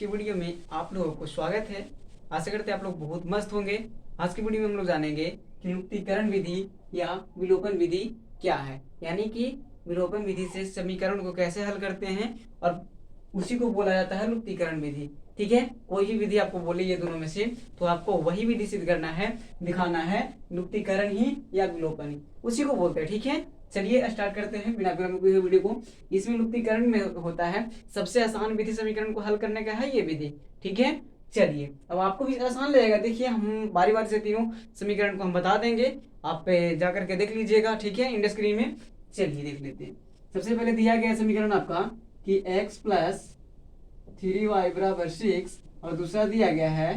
की वीडियो में आप लोगों को स्वागत है। आशा करते हैं आप लोग बहुत मस्त होंगे। आज की वीडियो में हम लोग जानेंगे कि लुप्तीकरण विधि या विलोपन विधि क्या है, यानी कि विलोपन विधि से समीकरण को कैसे हल करते हैं और उसी को बोला जाता है लुप्तीकरण विधि। ठीक है, कोई भी विधि आपको बोली ये दोनों में से, तो आपको वही विधि सिद्ध करना है, दिखाना है लुप्तीकरण ही या विलोपन ही, उसी को बोलते हैं। ठीक है, चलिए स्टार्ट करते हैं बिना विलंब किए वीडियो को। इसमें लुप्तीकरण में होता है सबसे आसान विधि समीकरण को हल करने का है ये विधि। ठीक है, चलिए अब आपको भी आसान लगेगा। देखिए हम बारी बारी से तीनों समीकरण को हम बता देंगे, आप जाकर के देख लीजिएगा। ठीक है, इंड स्क्रीन में चलिए देख लेते हैं। सबसे पहले दिया गया समीकरण आपका कि x प्लस 3y बराबर 6 और दूसरा दिया गया है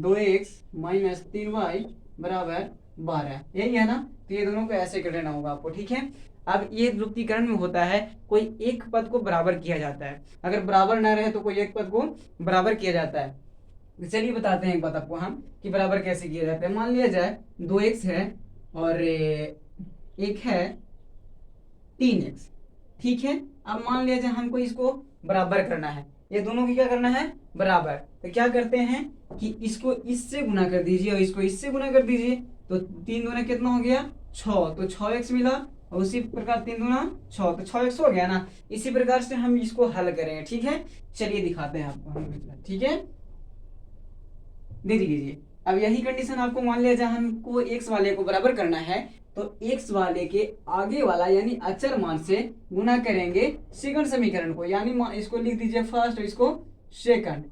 2x माइनस 3y बराबर 12। यही है ना, तो ये दोनों को ऐसे कर लेना होगा आपको। ठीक है, अब ये लुप्तीकरण में होता है कोई एक पद को बराबर किया जाता है, अगर बराबर ना रहे तो कोई एक पद को बराबर किया जाता है। तो चलिए बताते हैं एक बात आपको हम कि बराबर कैसे किया जाता है। मान लिया जाए 2x है और एक है 3x। ठीक है, अब मान लिया जाए हमको इसको बराबर करना है, ये दोनों की क्या करना है, बराबर। तो क्या करते हैं कि इसको इससे गुना कर दीजिए और इसको इससे गुना कर दीजिए, तो 3 दूना कितना हो गया 6, तो 6x मिला और उसी प्रकार 3 दूना 6, तो 6x हो गया ना। इसी प्रकार से हम इसको हल करेंगे। ठीक है, चलिए दिखाते हैं आपको हम। ठीक है, देख लीजिए। अब यही कंडीशन आपको मान लिया जाए हमको x वाले को बराबर करना है, तो x वाले के आगे वाला यानी अचर मान से गुना करेंगे सेकंड समीकरण को, यानी इसको लिख दीजिए फर्स्ट और इसको सेकंड।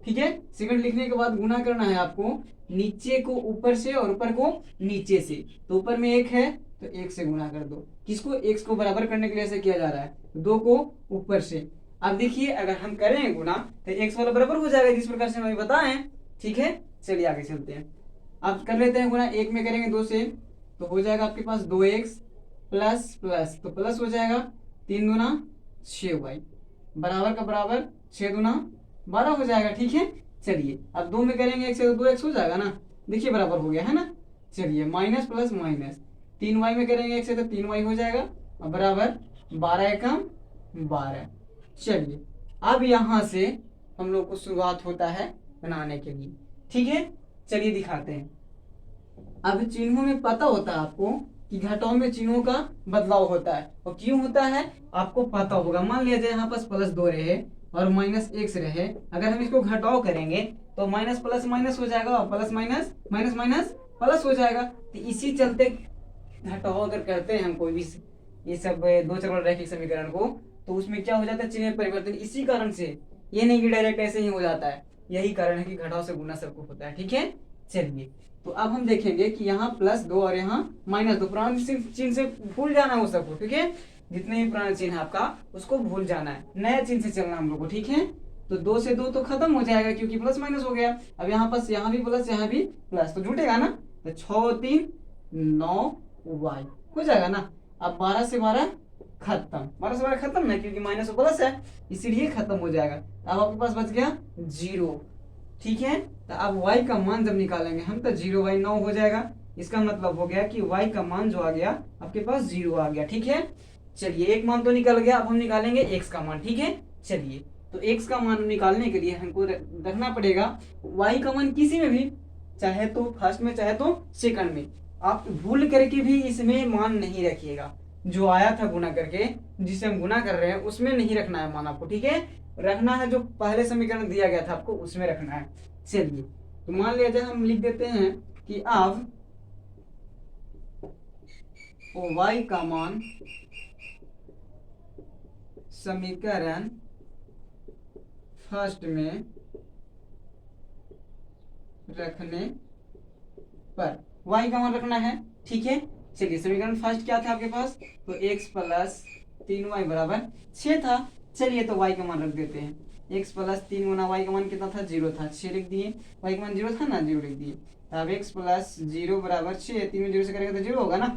ठीक है, सेकंड लिखने के बाद गुना करना है आपको नीचे को ऊपर से और ऊपर को नीचे से। तो ऊपर में 1 है तो 1 से गुना कर दो। किसको, x को बराबर करने के लिए ऐसे किया जा रहा है, 2 को ऊपर से। अब देखिए अगर हम करें गुना तो x वाला बराबर हो जाएगा जिस प्रकार से हम बताएं। ठीक है, चलिए आगे चलते हैं। अब कर लेते हैं गुना, 1 में करेंगे 2 से तो हो जाएगा आपके पास 2x प्लस प्लस तो प्लस हो जाएगा 3 दूना 6y बराबर का बराबर 6 दूना 12 हो जाएगा। ठीक है, चलिए अब 2 में करेंगे 1 से तो 2x हो जाएगा ना, देखिए बराबर हो गया है ना। चलिए माइनस प्लस माइनस 3y में करेंगे 1 से तो 3y हो जाएगा और बराबर 12 एकम 12। चलिए अब यहाँ से हम लोग को शुरुआत होता है बनाने के लिए। ठीक है, चलिए दिखाते हैं। अब चिन्हों में पता होता है आपको कि घटाओं में चिन्हों का बदलाव होता है, और क्यों होता है आपको पता होगा। मान लिया जाए यहाँ पास प्लस 2 रहे और माइनस 1 से रहे, अगर हम इसको घटाव करेंगे तो माइनस प्लस माइनस हो जाएगा और plus minus minus minus plus हो जाएगा। तो इसी चलते घटाव अगर करते हैं हम कोई भी ये सब दो चरण रैखिक समीकरण को, तो उसमें क्या हो जाता है, चिन्ह परिवर्तन। इसी कारण से ये नहीं कि डायरेक्ट ऐसे ही हो जाता है, यही कारण है कि घटाव से गुना सबको होता है। ठीक है, चलिए तो अब हम देखेंगे कि यहाँ प्लस 2 और यहाँ माइनस 2, पुराने चिन्ह से भूल जाना है वो सबको। ठीक है, जितने भी पुराने चिन्ह आपका उसको भूल जाना है, नया चिन्ह से चलना हम लोग को। ठीक है, तो 2 से 2 तो खत्म हो जाएगा क्योंकि प्लस माइनस हो गया। अब यहाँ पास यहाँ भी प्लस यहाँ भी प्लस तो जुटेगा ना, तो 6 3 9y हो जाएगा ना। अब 12 से 12 खत्म, 12 से 12 खत्म ना, क्योंकि माइनस प्लस है इसीलिए खत्म हो जाएगा। अब आपके पास बच गया 0। ठीक है, तो अब y का मान जब निकालेंगे हम तो 0y 9 हो जाएगा। इसका मतलब हो गया कि y का मान जो आ गया आपके पास 0 आ गया। ठीक है, चलिए एक मान तो निकल गया, अब हम निकालेंगे x का मान। ठीक है, चलिए तो x का मान निकालने के लिए हमको रखना पड़ेगा y का मान किसी में भी, चाहे तो फर्स्ट में चाहे तो सेकंड में। आप भूल करके भी इसमें मान नहीं रखिएगा, जो आया था गुना करके, जिसे हम गुना कर रहे हैं उसमें नहीं रखना है मान आपको। ठीक है, रखना है जो पहले समीकरण दिया गया था आपको उसमें रखना है। चलिए तो मान लिया जाए हम लिख देते हैं कि अब y का मान समीकरण फर्स्ट में रखने पर y का मान रखना है। ठीक है, चलिए समीकरण फर्स्ट क्या था आपके पास, तो x प्लस 3y बराबर 6 था। चलिए तो y का मान रख देते हैं, x प्लस 3 गुना y का मान कितना था, 0 था, 6 लिख दिए। y का मान 0 था ना, 0 लिख दिए। अब x प्लस 0 बराबर 6, 3 में 0 से करेंगे तो 0 होगा ना।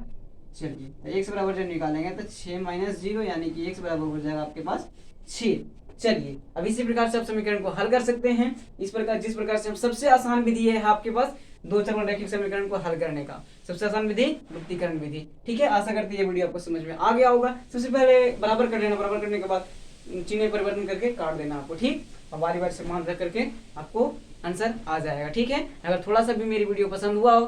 चलिए तो x बराबर जब निकालेंगे तो 6 माइनस 0 यानी कि x बराबर हो जाएगा आपके पास 6। चलिए अब इसी प्रकार से आप समीकरण को हल कर सकते हैं, इस प्रकार जिस प्रकार से हम सबसे आसान विधि है आपके पास दो चरण रैखिक समीकरण को हल करने का, सबसे आसान विधि लुप्तीकरण विधि। ठीक है, आशा करती है ये वीडियो आपको समझ में आ गया होगा। सबसे पहले बराबर कर लेना, बराबर करने के बाद चिन्ह परिवर्तन करके काट देना आपको। ठीक, और बारी बारी से मान रख करके आपको आंसर आ जाएगा। ठीक है, अगर थोड़ा सा भी मेरी वीडियो पसंद हुआ हो